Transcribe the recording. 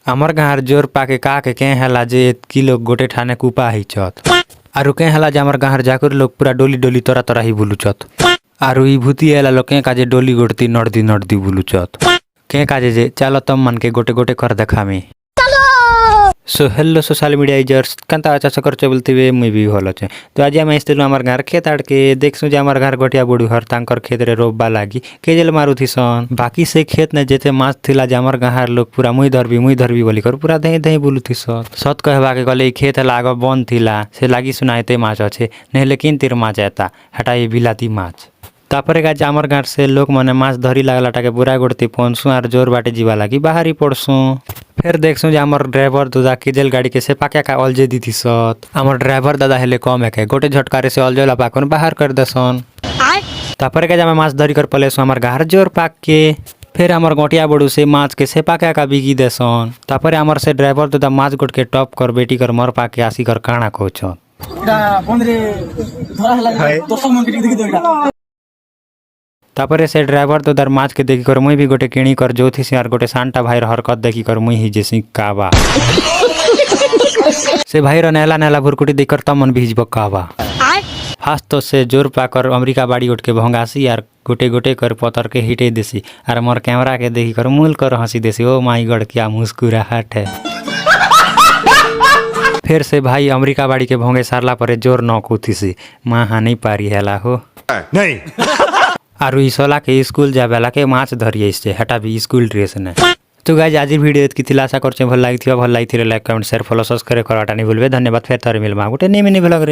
हमर गाँव जोर पाके का के हला जे एतकी लोग गोटे ठाने कुपा हिचत आरु के हला जे हमर गाँव जाकर लोग पूरा डोली डोली तोरा तोरा ही बुलुचत आरु ई भूती एला लोग के काजे डोली गोड़ती नड़दी नड़दी बुलुचत के काजे जे चलो तम मन के गोटे गोटे कर देखा में सो हेलो सोशल मीडिया यूजर्स कंता अच्छा कर चलते हुए मुई भी भल अच्छे तो आज आम आसलु आम घर खेत आड़ के देखसु जे आम घर गोटिया बुढ़ू हर तांकर खेत रे रोपबा लगी केजेल मारुथी सन बाकी से खेत ने जेते माछ थिला जे आमर गाँव लोग पूरा मुई धरबी बोली कर पूरा दही दही बुलुथी सन सत कहबा के गले खेत लाग बंद थिला से लागी सुनाते माछ अच्छे नहीं लेकिन तीर माछ एता हटा ये बिलाती माछ तापरे गाज आमर गाँव से लोग मने माछ धरी लागलाटा के बुरा गोड़ती पहुंचसु आर जोर बाटे जीवा लगी बाहरी पड़सु फिर देखसु जे आमर ड्राइवर दादा केजेल गाड़ी के से पाक्या का अलजे दीथी सत आमर ड्राइवर दादा हेले कम है गोटे झटकारे से अलजेला पाकन बाहर कर देसन तापरे गाज आम माछ धरी कर पलेसु आमर गाहर जोर पाक के फिर आमर गोटिया बड़ू से माछ के से पाक्या का बिकी देसन तापरे आमर से ड्राइवर दादा माछ गोट के टॉप कर बेटी कर मर पाके आसी कर काना कोचन तापरे से ड्राइवर तो दर माछ के देखी कर मुई भी गोटे किणी कर जोथी से यार गोटे सांटा भाईर हरकत देखी कर मुई ही जैसी काबा से भाईर नेला नेला भुरकुटी देख कर तमन भी हिजब काबा फास्ट तो से जोर पाकर अमेरिका बाड़ी उठ के भंगासी यार गोटे गोटे कर पतर के हिटे देसी आर मोर कैमरा के देखी कर मूल कर हंसी देसी ओ माई गॉड क्या मुस्कुराहट है फिर से भाई अमेरिका बाड़ी के भोंगे सारला पर जोर नौकूथी सी माँ हानि पारी हेला हो नहीं आरु इसोला के स्कूल जाबेला के माछ धरिए इससे हटा भी स्कूल ड्रेस ने तो गाइस आज वीडियो की थिला आशा करछे भल लागिथिबा like comment share follow subscribe कराटा नहीं भूलबे धन्यवाद फिर तारे मिलबा गोटे नेमे नहीं भलग रे।